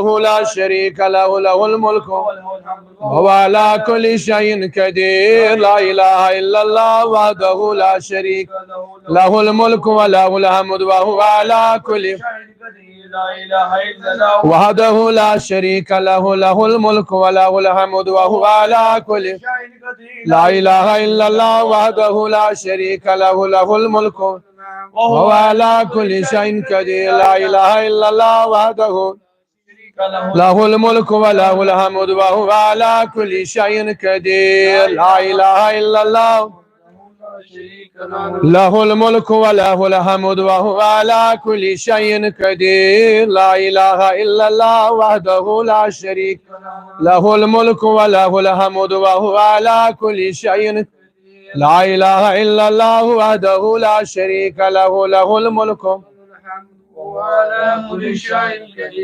لا شريك له له الملك وهو على كل شيء قدير لا إله إلا الله وحده لا شريك له الملك وله الحمد وهو على كل شيء وحده لا شريك له له الملك وله الحمد وهو على كل شيء لا إله إلا الله وحده لا شريك له له الملك وهو على كل شيء قدير لا إله إلا الله وحده له الملك وله الحمد وهو على كل شيء قدير لا إله إلا الله له الملك وله الحمد وهو على كل شيء قدير لا إله إلا الله وحده لا شريك له الملك وله الحمد وهو على كل شيء لا إله إلا الله وحده لا شريك له له الملك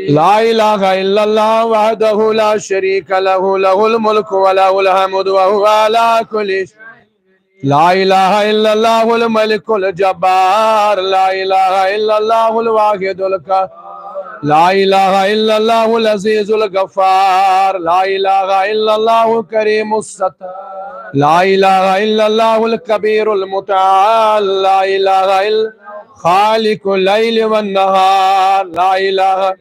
لا إله إلا الله وحده لا شريك له له الملك وله الحمد وهو على كل شيء لا إله إلا الله الملك الجبار لا إله إلا الله الواحد القهار لا إله إلا الله العزيز الغفار لا إله إلا الله كريم الستار لا إله إلا الله الكبير المتعال لا إله إلا خالق الليل والنهار لا إله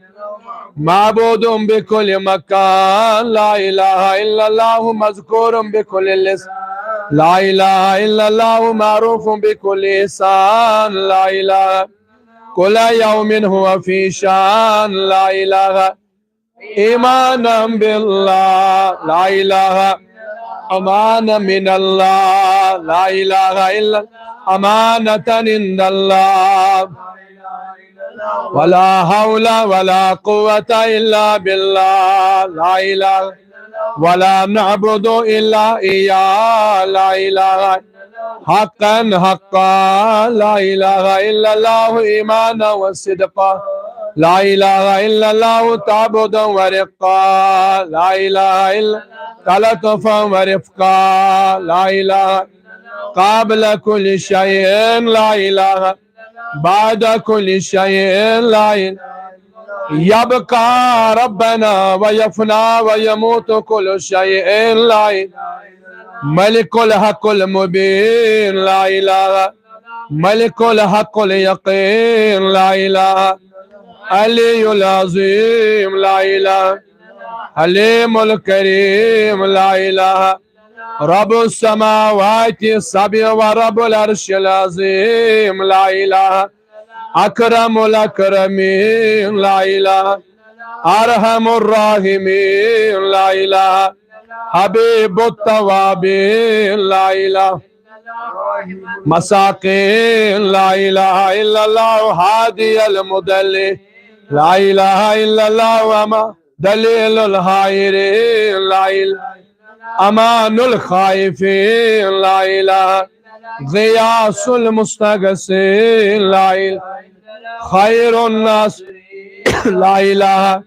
معبود بكل مكان لا إله إلا الله مذكور بكل لسان لا إله إلا الله معروف بكل لسان لا إله كل يوم هو في شان لا إله إيمانا بالله لا إله أمانة من الله لا إله إلا أمانة عند الله ولا حول ولا قوة إلا بالله لا إله ولا نعبد إلا إياه لا إله حقا حقا لا إله إلا الله إيمانا وصدقا لا إله إلا الله تعبدا ورقا لا إله إلا تلطفا ورفقا لا إله قبل كل شيء لا إله بعد كل شيء لا إله يبقى ربنا ويفنى ويموت كل شيء لا إله ملك الحق المبين لا إله ملك الحق اليقين لا إله علي العظيم لا إله حليم الكريم لا إله رب السماوات السبع ورب العرش العظيم لا إله أكرم الأكرمين لا إله أرحم الراحمين لا إله حبيب التوابين لا إله مساكين لا إله إلا الله هادي المدلل لا إله إلا الله وما دليل الحائرين لا إله أمان الخائفين لا إله غياث المستغيثين لا إله خير الناس لا إله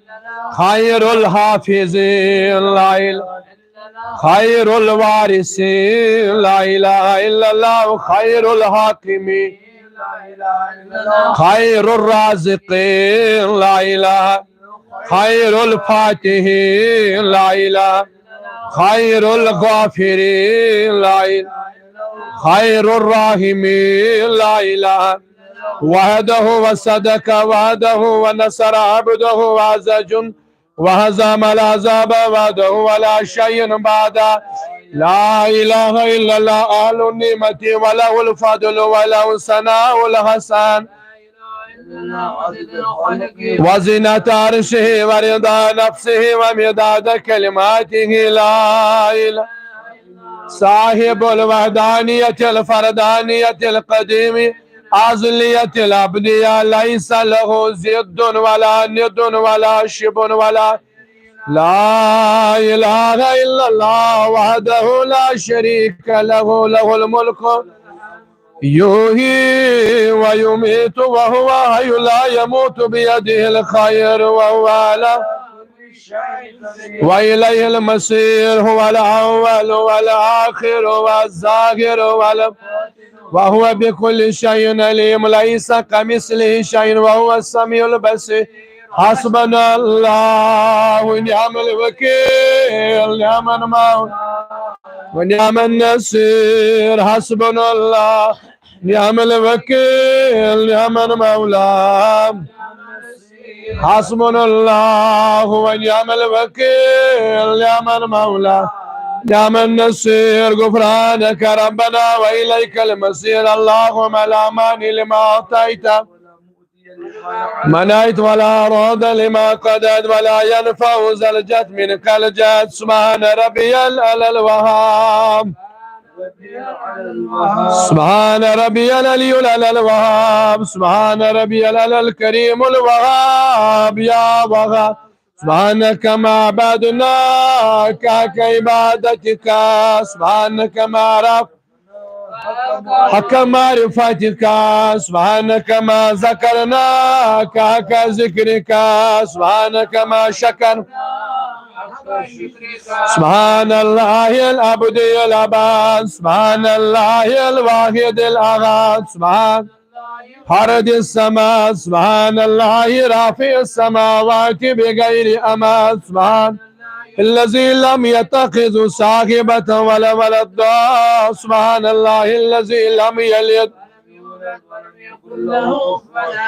خير الحافظين لا إله خير الوارثين لا إله إلا الله خير الحاكمين خير الرازقين لا إله خير الفاتحين لا إله خير الغافرين لا إله خير الراحمين لا إله وحده وصدق وحده ونصر عبده وعز جند وهزم العذاب وحده ولا شيء بعد لا إله إلا الله أهل النعمة وله الفضل وله الثناء الحسن وزنة عرشه ورضا نفسه ومداد كلماته لا إله صاحب الوحدانية الفردانية القديم أزلية الأبدية ليس له زد ولا ند ولا شب ولا لا إله إلا الله وحده لا شريك له له الملك يحيي ويميت وهو حي لا يموت بيده الخير وهو على وإليه المصير هو الأول والآخر والظاهر وهو بكل شيء عليم ليس كمثله شيء وهو السميع البصير حسبنا الله ونعم الوكيل، نعم المولى ونعم النصير. حسبنا الله نعم الوكيل، نعم المولى. حسبنا الله ونعم الوكيل، نعم المولى نعم النصير. غفرانك ربنا وإليك المصير. اللهم لا مانع لما أعطيت منعت ولا راد لما قدرت ولا ينفع ذا الجد منك الجد. سبحان ربي الأعلى الوهاب، سبحان ربي العلي الأعلى الوهاب، سبحان ربي الأعلى الكريم الوهاب يا وهاب. سبحانك ما عبدناك كعبادتك، سبحانك ما رب حق معرفتك، سبحانك ما ذكرناك حق ذكرك، سبحانك ما شكر. سبحان الله العبد العباد، سبحان الله الواحد الأحد، سبحان فرد السماء، سبحان الله رافع السماوات بغير أماد، سبحان الذي لم يتخذ صاحبة ولا ولدا، سبحان الله الذي لم يلد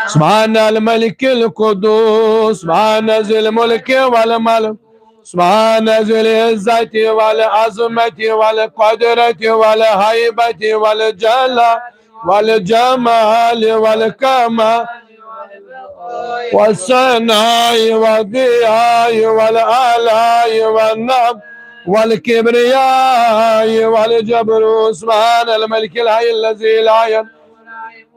سبحان الملك القدوس، سبحان ذي الملك والملك، سبحان ذي العزة والعظمة والقدرة والهيبة والجلال والجمال والكمال والثناء والضياء والآلاء والنعم والكبرياء والجبروت. سبحان الملك الحي الذي لا يموت،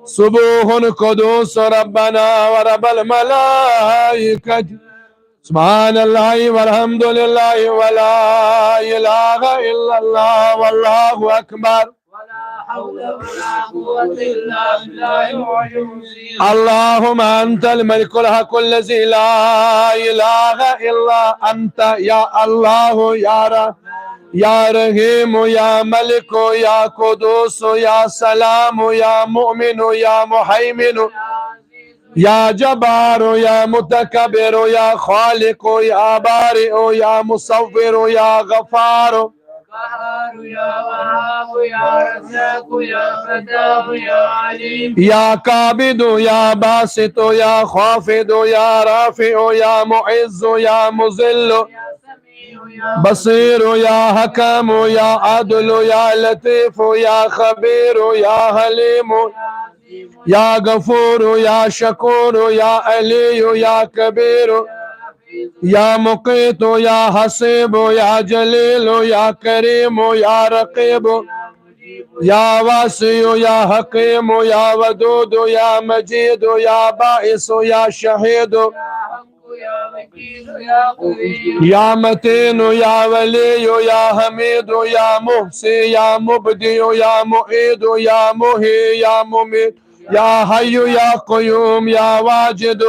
سبوح قدوس ربنا ورب الملائكة. سبحان الله والحمد لله ولا إله إلا الله والله أكبر. اللهم أنت الملك الحق الذي لا إله إلا أنت، يا الله يا رب يا رحيم يا ملك يا قدوس يا سلام يا مؤمن يا محيمن يا جبار يا متكبر يا خالق يا بارئ يا مصور يا غفار يا وهاب يا رزاق يا فتاح يا عليم يا قابض يا باسط يا خافض يا رافع يا معز يا مذل بصير يا حكم يا عدل يا لطيف يا خبير يا حليم يا غفور يا شكور يا علي يا كبير يا مقيت يا حسيب يا جليل يا كريم يا رقيب يا واسع يا حكيم يا ودود يا مجيد يا بائس يا شهيد يا متين يا ولي يا حميد يا محصي يا مبدي يا معيد يا محيي يا مميت يا حي يا قيوم يا واجد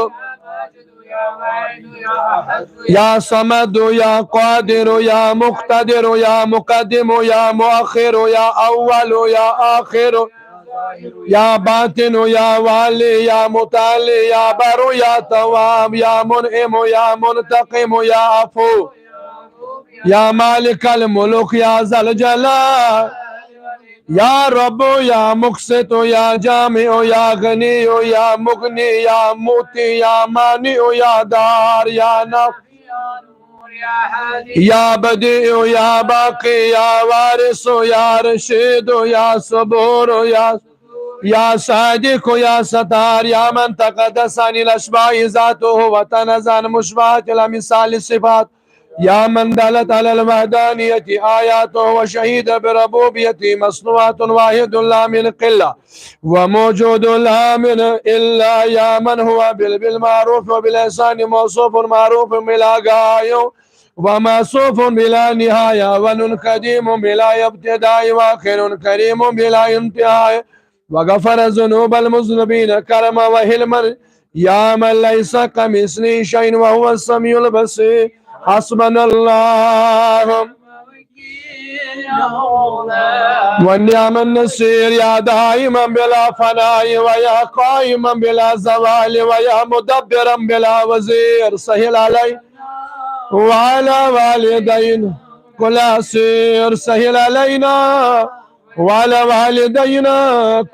يا صمد يا قادر يا مقتدر يا مقدم يا مؤخر يا أول يا آخر يا باطن يا والي يا متعالي يا بر يا تواب يا منعم يا منتقم يا عفو يا مالك الملك يا ذا الجلال يا رب يا مقسط يا جامع يا غني يا مغني يا موتي يا مانع يا دار يا نف يا بديع يا باقي يا وارث يا رشيد يا صبور يا صادق يا ستار يا من تقدس عن الأشباه ذاته وتنزه عن مشبهات الأمثال الصفات يا من دلت على الوحدانية آياته وشهيد بربوبيته مصنوعات واحد لا من قلة وموجود لا من إلا يا من هو بالمعروف وبالإحسان موصوف معروف بلا غاية وموصوف بلا نهاية ونقديم بلا ابتداء وآخر كريم بلا انتهاء وغفر ذنوب المذنبين كرما وحلما يا من ليس كمثله شيء وهو السميع البصير. حسبنا الله والنعم النصير يا دائما بلا فناء ويا قائما بلا زوال ويا مدبرا بلا وزير سهل علي وعلى والدينا كل عسير سهل علينا وعلى والدينا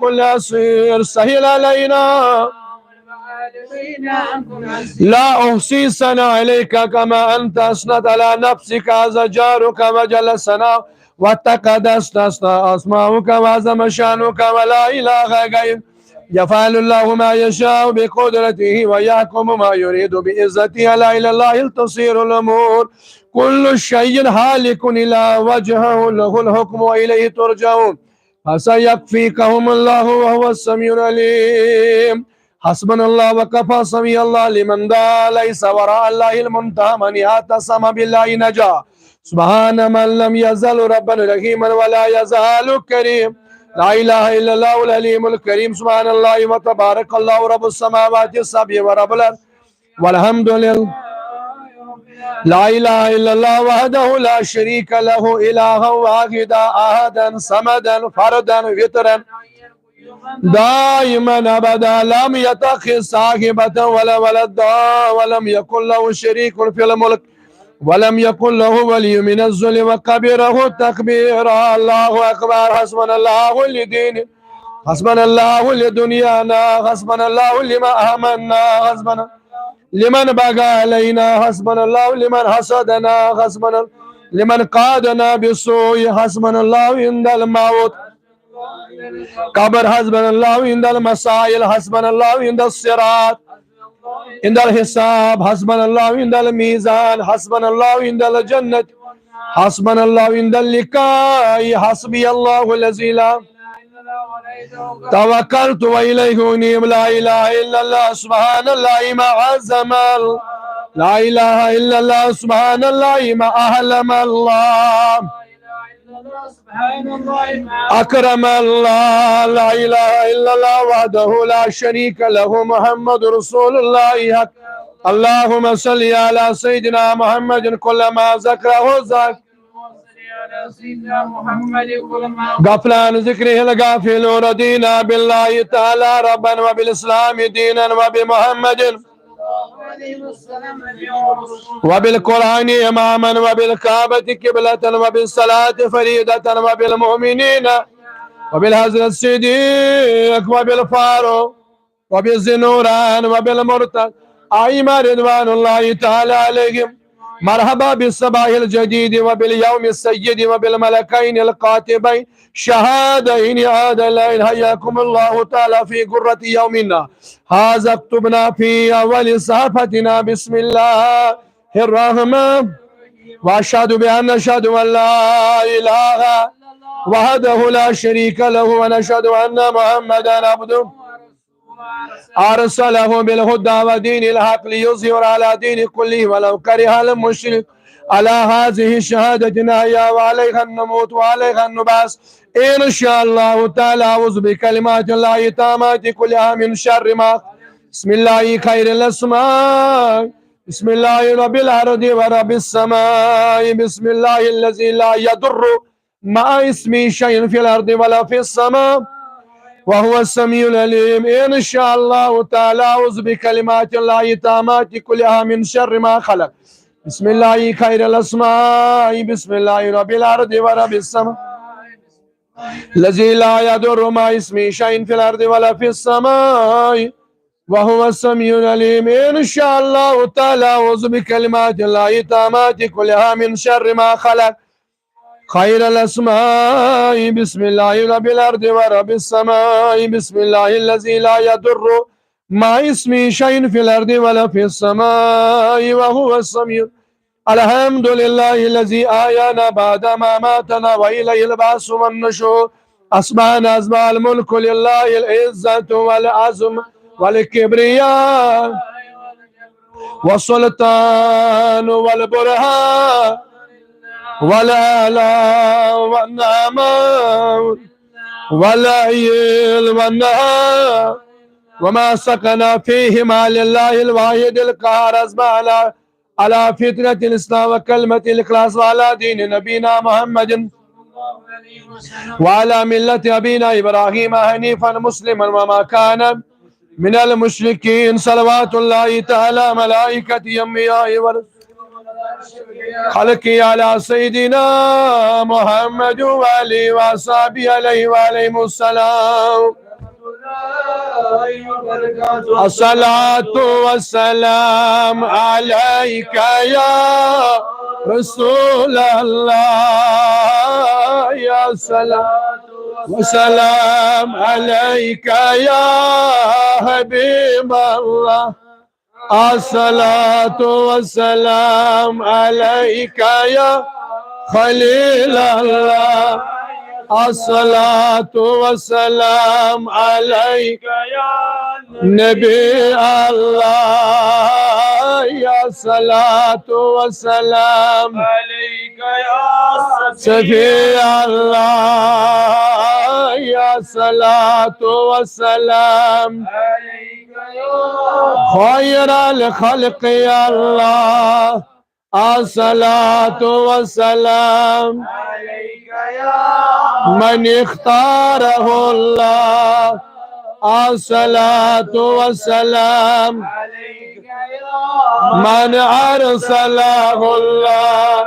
كل عسير سهل علينا لا أحصي ثناء عليك كما أنت أثنت على نفسك هذا جارك وجل ثناء وتقدست أسماؤك وعظم شأنك ولا إله غيرك يفعل الله ما يشاء بقدرته ويحكم ما يريد بإذته لا إله إلا الله تصير الأمور كل شيء هالك إلى وجهه له الحكم وإليه ترجعون فسيكفيكهم الله وهو السميع العليم حسبنا الله وكفى سميع الله لمن دعا ليس وراء الله المنتهى من يعتصم بالله نجا سبحان من لم يزل ربا رحيما ولا يزال كريم لا إله إلا الله العليم الكريم سبحان الله وتبارك الله رب السماوات السبع ورب الأرض والحمد لله لا إله إلا الله وحده لا شريك له إلها واحدا أحدا صمدا فردا وترا دائما أبدا لم يتخذ صاحبة ولا ولدا ولم يكن له شريك في الملك ولم يكن له ولي من الذل وكبره تكبيرا الله أكبر حسبنا الله لدينه حسبنا الله لدنيانا حسبنا الله لما أهمنا حسبنا لمن بغى علينا حسبنا الله لمن حسدنا حسبنا لمن قادنا بالسوء حسبنا الله عند الموت قبر حسبنا الله عند المسائل حسبنا الله عند الصراط عند الحساب حسبنا الله عند الميزان حسبنا الله عند الجنة حسبنا الله عند اللقاء حسبي الله الذي لا توكلت وإليه أنيب لا إله إلا الله سبحان الله ما عزم لا إله إلا الله سبحان الله ما أهلم الله أكرم الله لا إله إلا الله وحده لا شريك له محمد رسول الله حق اللهم صل على سيدنا محمد كلما ذكره ذاك غفلان ذكره الغافل رضينا بالله تعالى ربا وبالإسلام دينا وبمحمد وبالقرآن إماما وبالكعبة قبلة وبالصلاة فريدة وبالمؤمنين وبالحضرة الصديق وبالفاروق وبالزنوران وبالمرتد أئمة رضوان الله تعالى عليهم مرحبا بالصباح الجديد وباليوم السيد وبالملكين القاتبين شهادين عادلين حياكم الله تعالى في قرة يومنا هذا اكتبنا في أول صحفتنا بسم الله الرحمن وأشهد بأن نشهد أن لا إله وحده لا شريك له ونشهد أن محمدا عبده أرسله بالهدى ودين الحق ليظهر على دين كله ولو كره المشرك على هذه الشهادة نحيا وعليها النموت وعليها النبعث إن شاء الله تعالى أعوذ بكلمات الله التامات كلها من شر ما بسم الله خير الأسماء بسم الله رب الأرض ورب السماء بسم الله الذي لا يضر مع اسمه شيء في الأرض ولا في السماء وهو السميع العليم إن شاء الله تعالى أعوذ بكلمات الله التامات كلها من شر ما خلق بسم الله خير الأسماء بسم الله رب الأرض ورب السماء الذي لا يضر مع اسمه شيء في الأرض ولا في السماء وهو السميع العليم إن شاء الله تعالى أعوذ بكلمات الله التامات كلها من شر ما خلق خير الأسماء بسم الله رب الأرض ورب السماء بسم الله الذي لا يضر مع اسمه شيء في الأرض ولا في السماء وهو السميع الحمد لله الذي أحيانا بعد ما ماتنا وإليه البعث والنشور أصبحنا أصبح الملك لله العزة والعظم والكبرياء والسلطان والبرهان والآلاء والنعماء والعيل والنهار وما سكن فيهما لله الواحد القهار أصبحنا على فطرة الإسلام وكلمة الإخلاص وعلى دين نبينا محمد وعلى ملة أبينا إبراهيم حنيفا مسلما وما كان من المشركين. صلوات الله تعالى ملائكته أنبياء خلقي على سيدنا محمد وآله وصحبه عليه وعليهم السلام. الصلاة والسلام عليك يا رسول الله، يا سلام وسلام عليك يا حبيب الله. الصلاة والسلام عليك يا خليل الله. الصلاة والسلام عليك يا نبي الله. يا صلاة والسلام عليك يا سفي الله. يا صلاة والسلام عليك يا خير الخلق يا الله. الصلاة والسلام عليك يا من اختاره الله. الصلاة والسلام عليك يا من أرسله الله.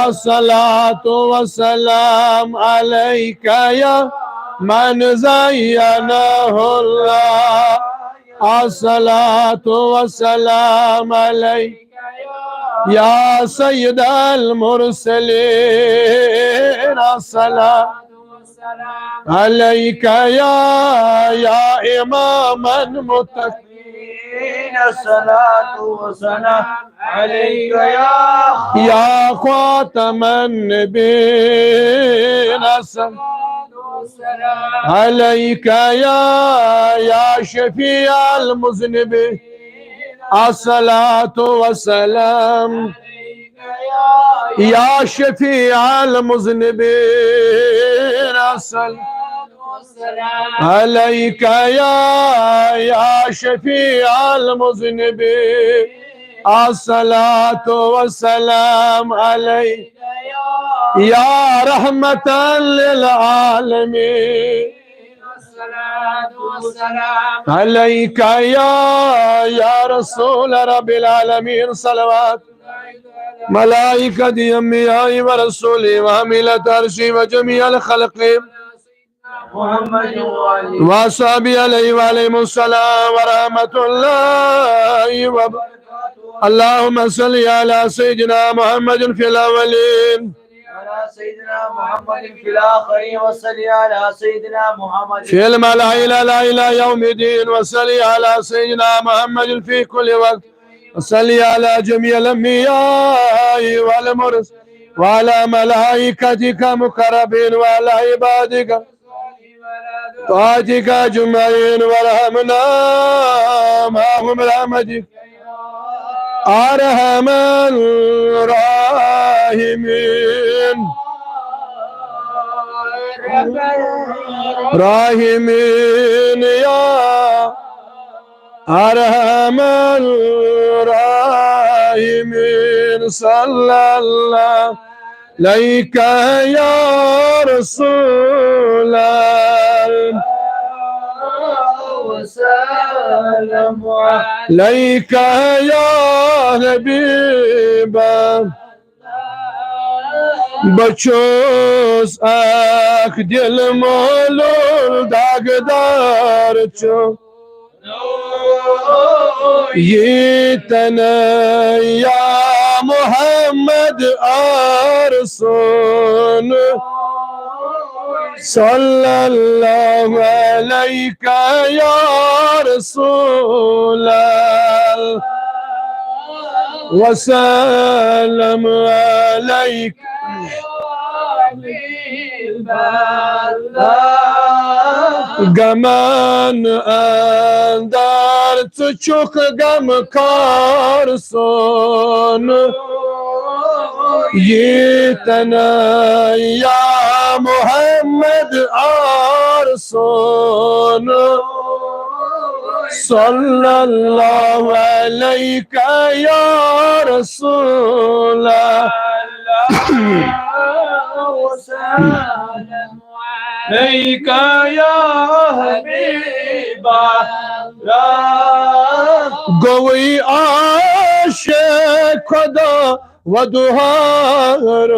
الصلاة والسلام عليك يا من زينه الله. الصلاة والسلام عليك يا سيد المرسلين. الصلاة عليك يا إماما متقين. الصلاة والسلام عليك يا خاتم النبيين. الصلاة والسلام عليك يا شفيع المذنبين. الصلاة والسلام يا شفيع المذنبين. الصلاة والسلام عليك يا شفيع المذنبين. الصلاة والسلام عليك يا رحمة للعالمين. الصلاة والسلام عليك يا رسول رب العالمين. صلوات ملائكة أنبياء ورسوله وحملة عرشه وجميع الخلق محمد وصحبه عليه وعليهم السلام ورحمة الله وبركاته. اللهم صل على سيدنا محمد في الأولين على سيدنا محمد في الآخرين، وصل على سيدنا محمد في الملأ إلى يوم الدين، وصل على سيدنا محمد في كل وقت، وصل على جميع الأنبياء والمرسلين وعلى ملائكتك مقربين وعلى عبادك طاعتك أجمعين، وارحمنا معهم برحمتك أرحم الراحمين. راحمين يا أرحم الراحمين. صلى الله عليك يا رسول الله وسلم عليك يا حبيب بچوس اخ دل مولول داغدار چو يتنا يا محمد أرسل صلى الله عليك يا رسول الله وسلم عليك Gaman andar tu çok gam karson yitana ya Muhammed arson sallallahu aleyke ya Resulallah وسلم عليك يا حبيب الله. قوي عاشق خدا ودهار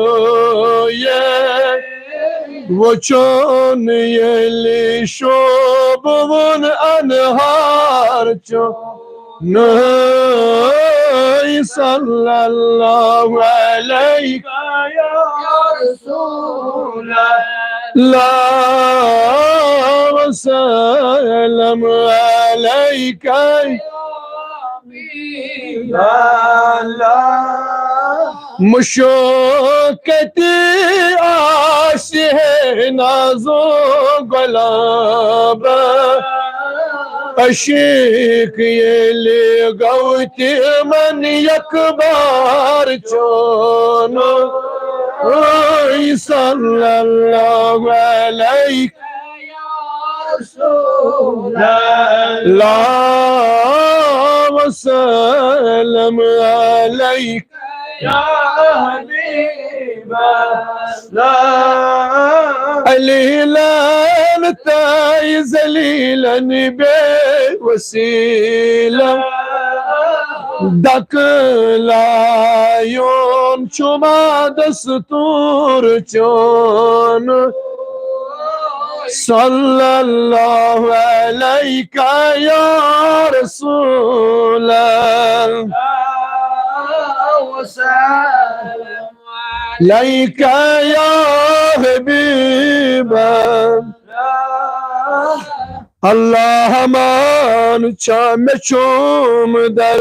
وچون يلي شوبون أنهار صلى الله عليك يا رسول الله وسلم عليك مشوكتي عاشق نازو قلابه أشيك يلي قوتي من يكبر جونو صلى الله عليك يا رسول الله وسلم عليك يا حبيب الله. الهلال تاي زليلا بوسيلة دك العيون شما دستور جون صلى الله عليك يا رسول الله وسلم عليك يا حبيب الله من چم در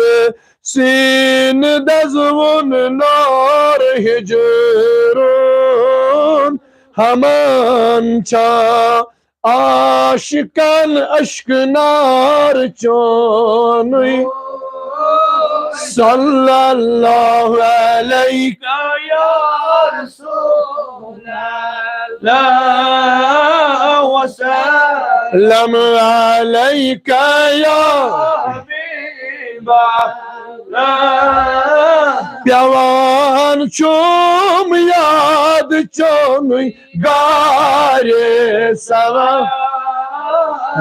سین دزون نار هجرون همان چا عاشقان اشک نار چونی صلى الله عليك يا رسول الله وسلم عليك يا حبيب الله. پیوان چوم یاد چونی گاره سوا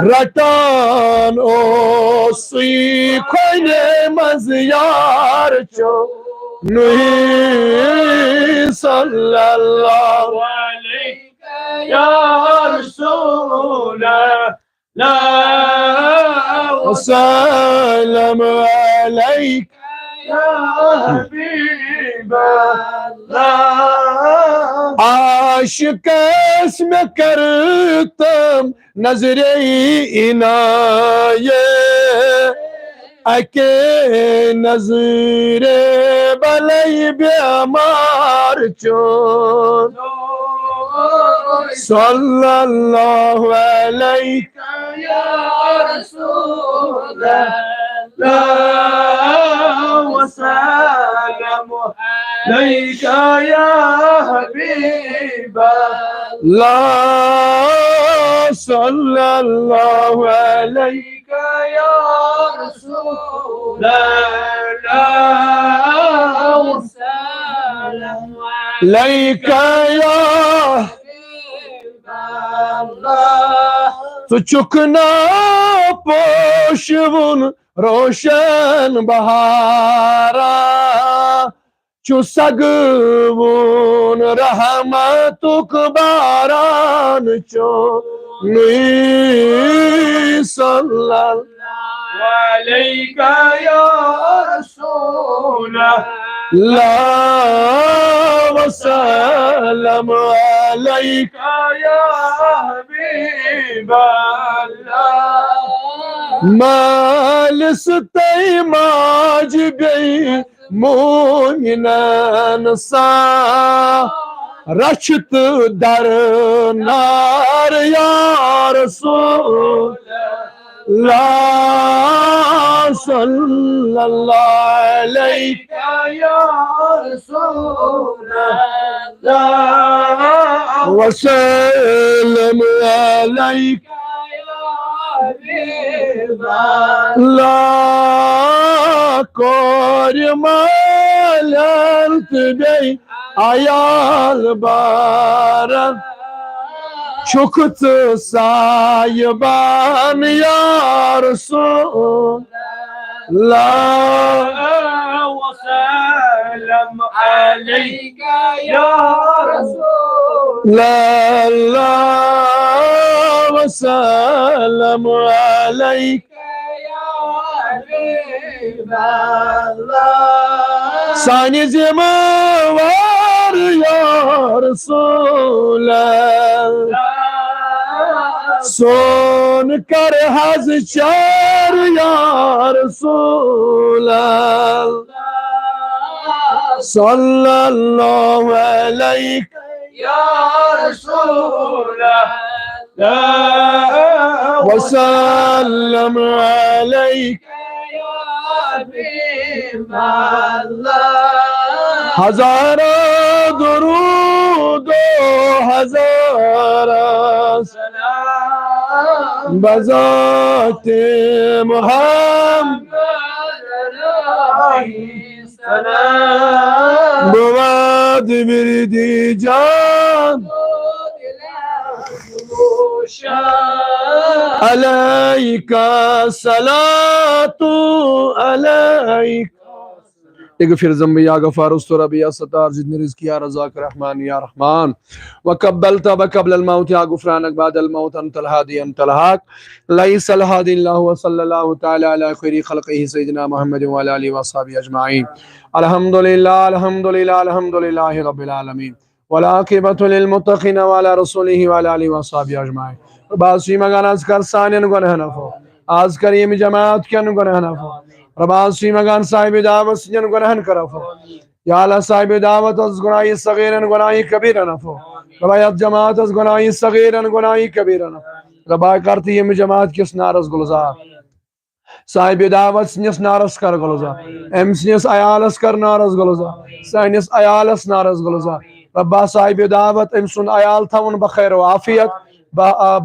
رتان اوسی کوینه مزیار چونی صلى الله عليك يا رسول الله وسلم عليك يا حبيب الله. عاشق اسم کرتم نظری عنایه اکه نظر بلی بیامار چون صلى الله عليك يا رسول الله وسلم عليك يا حبيب الله صلى الله عليك يا رسول الله وسلم عليك يا تو چکنا پوشون روشن بهارا چو سگون رحمتک باران چو نی صلی عليك يا رسول الله وسلم عليك يا حبيب الله. مال ستي ماجبي مؤمنا صا رشت در نار يا رسول الله صلى الله عليك يا رسول الله وسلم عليك لا كرم الارتبي ayal baran çoktu sayban ya Resul la وسلم عليك يا رسول la la ve selam aleyk يا حبيب الله sanizime var ya Resulallah son kar haz çar ya Resulallah sallallahu aleyk يا رسول ve sellem aleyk يا حبيب الله hazara durud o hazara سلام bezat Muhammed سلام بود bir can aleyka salatu aleyk اغفر ذنبي يا غفار استر ربي يا ستار زدني رزقي يا رزاق رحمن يا رحمن وقبلت قبل الموت يا غفرانك بعد الموت انت الهادي انت الحق ليس الهادي الا هو صلى الله تعالى على خير خلقه سيدنا محمد وعلى اله وصحبه اجمعين الحمد لله الحمد لله الحمد لله رب العالمين والعاقبة للمتقين وعلى رسوله وعلى اله وصحبه اجمعين باسی مگان از کر سانین گناه نفو از کریم جماعت کن گناه نفو رباسی مگان صاحب دعوت سجن گناهن کرفو یا الله صاحب دعوت از گناهی صغیرن گناهی کبیرن نفو ربایت جماعت از گناهی صغیرن گناهی کبیرن ربای کرتی یم جماعت کس نارس گلزار صاحب دعوت سنس نارس کر گلزار ام سنس ایالس کر نارس گلزار سنس ایالس نارس گلزار ربا صاحب دعوت ام سن ایال تھون بخیر و عافیت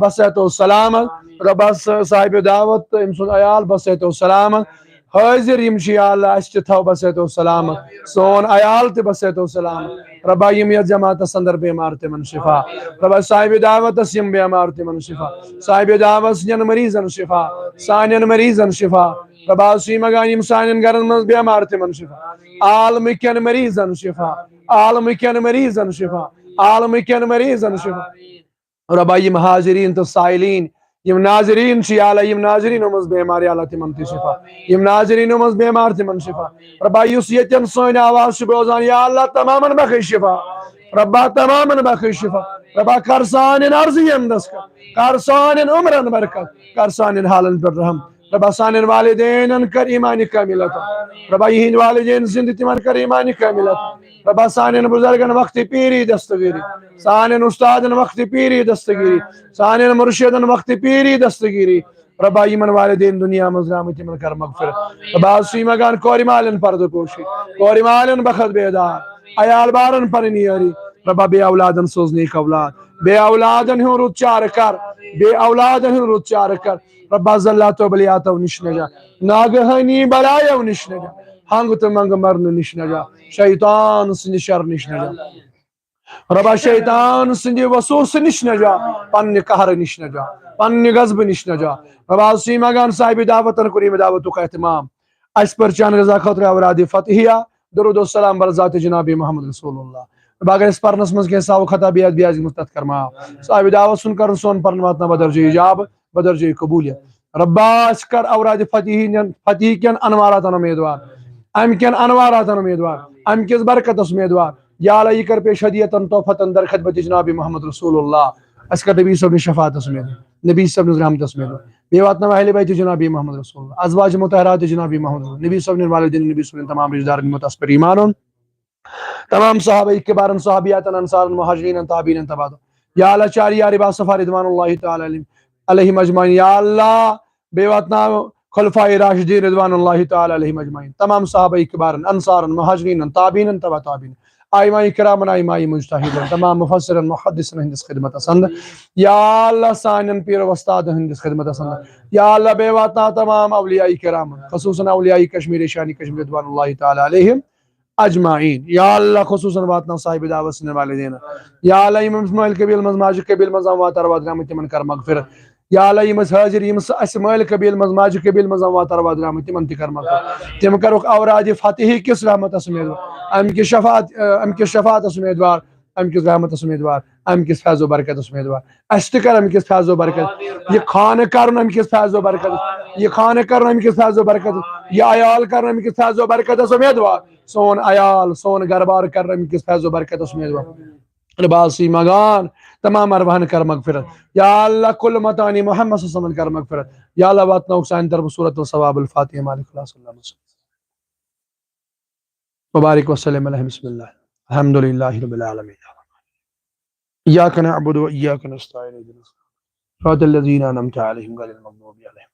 بصحت و سلامت ربا صاحب دعوت ام سن ایال بصحت و سلامت حاضر يمشي يا الله اشتثوا بسيته والسلامة سون عيالتي بسيته والسلامة ربا يميت جماعة سندر بيمارتي من شفاء ربا صاحب دعوة تسيم بيمارتي من شفاء صاحب دعوة سجن مريضا شفاء سانين مريضا شفاء ربا سيما قايم سانين قرن بيمارتي من شفاء عالم كان مريضا شفاء عالم كان مريضا شفاء عالم كان مريضا شفاء ربا يمهاجرين تسائلين يم ناظرين شيالا يم ناظرين ومز بيمار يالا تمن شفاء يم ناظرين ومز بيمار تمن شفاء ربا يوسيتن سوين آواز شبوزان يا الله تماما بخي شفاء ربا تماما بخي شفاء ربا كرسان ارضي يمدسك كرسان عمرا بركت كرسان حالا برهم ربا سان والدين انكر ايماني كاملة ربا يهين والدين زندتي من كر ايماني كاملة ربا سان بزرگن وقت پیری دستگیری سان استادن وقت پیری دستگیری سان مرشدن وقت پیری دستگیری ربا يمن والدين دنيا مزرامتي من كر مغفرة ربا سيمگان كوري مالن پرد پوشي كوري مالن بخت بيدار عيال بارن پرنياري ربا بي اولادن سوزني اولاد بي اولادن هو روچار کر بي اولادن هو روچار کر ربا زلاتو بلياتو نشنجا ناگهاني بلايو نشنجا هانگو منگ مرن نشنجا شيطان سن شر نشنجا ربا شيطان سن وسوس نشنجا پن قهر نشنجا پن غضب نشنجا ربا سيمگان صاحب دعوتن كريم دعوتو کا اهتمام اس پر چان رضا خاطر اوراد فتحیہ درود و سلام بر ذات جناب محمد رسول اللہ باگر اس پر نسمز کے ساو خطا بیاد بیاز مستد کرما صاحب دعوت سن کر سون پر نواتنا بدرجہ اجاب بدرجہ قبولیت ربا اسکر اوراد فتحی کن انوارات امیدوار ام کن انوارات امیدوار ام کس برکت امیدوار یا اللہ یہ کر پیش ہدیتن توفتن در خدمت جناب محمد رسول اللہ اسکر نبی صلی شفاعت اسمیدوار نبی صلی اللہ رحمت اسمیدوار بیواتنا اہل بیت جناب محمد رسول اللہ ازواج مطہرات جناب محمد رسول نبی صلی اللہ والدین نبی صلی اللہ تمام رشدار متاثر پر ایمانون تمام صحابہ کبارن صحابیاتن انصار مہاجرین تابعین تبعد یا اللہ چاری یا ربا صفا رضوان اللہ تعالی علیہم اجمعین یا اللہ بیواتنا خلفائے راشدین رضوان اللہ تعالی علیہم اجمعین تمام صحابہ کبارن انصار مہاجرین تابعین تبع تابعین ائمہ کرام ائمہ مجتہدین تمام مفسرین محدثین ہندس خدمت اسند یا اللہ سانن پیر و استاد ہندس خدمت اسند یا اللہ بیواتنا تمام اولیاء کرام خصوصا اولیاء کشمیر شانی کشمیر رضوان اللہ تعالی علیہم अजमाइन। या अल्लाह खुसूसन वातना साहिब दावत सुनने वाले देना। या अल्लाह इमाम इस्माइल कबील मज माजिद कबील मज वातर वादराम तिमन कर मगफिरत। या अल्लाह इमस हाजिर इमस इस्माइल कबील मज माजिद कबील मज वातर वादराम तिमन कर मगफिरत। तिम करुक औराद फतेह किस रहमत उम्मीदवार अम की शफात उम्मीदवार अम किस रहमत उम्मीदवार अम किस फैज़ो बरकत उम्मीदवार अश्तकर अम किस फैज़ो बरकत ये खान कर अम किस फैज़ो बरकत ये खान कर अम किस फैज़ो बरकत ये अयाल कर अम किस फैज़ो बरकत उम्मीदवार सोन अयाल सोन गरबार कर अम किस फैज़ो बरकत उम्मीदवार लिबासी मगान तमाम अरवान कर मगफिरत। या अल्लाह कुल मतानी मोहम्मद सल्लल्लाहु अलैहि वसल्लम कर मगफिरत। या अल्लाह वातना उकसान तरफ सूरत सवाब अल फातिहा मालिक मुबारक वसल्लम अलैहि बिस्मिल्लाह अल्हम्दुलिल्लाहि रब्बिल आलमीन इय्याक नअबुदु व इय्याक नस्तईन सिरातल लज़ीना अनअमता अलैहिम गैरिल मग़दूबि अलैहिम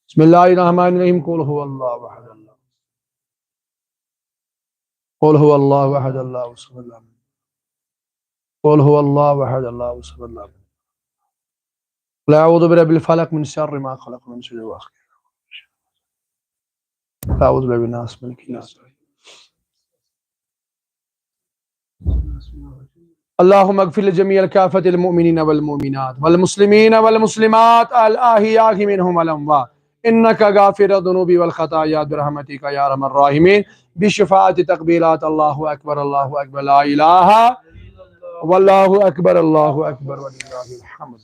बिस्मिल्लाहिर रहमानिर रहीम कुल हुवल्लाहु अहद कुल हुवल्लाहु अहद अल्लाहु समद कुल हुवल्लाहु अहद अल्लाहु समद ला अऊज़ु बिरब्बिल फलक मिन शर्रि मा खलक़ मिन शुर्रि ला अऊज़ु बिरब्बिन नास मलिकिन नास अल्लाहुम्मा अग़फिर लिजमीइल काफ़तिल मुमिनीन वल मुमिनात वल मुस्लिमीन वल मुस्लिमात अल अहियाइ मिनहुम वल अमवात इन्नका गाफ़िरुज़ ज़ुनूबि वल ख़ताया बिरहमतिका या अरहमर राहिमीन बिशफ़ाअति तक़बीलात। अल्लाहु अकबर ला इलाहा वल्लाहु अकबर वलिल्लाहिल हम्द।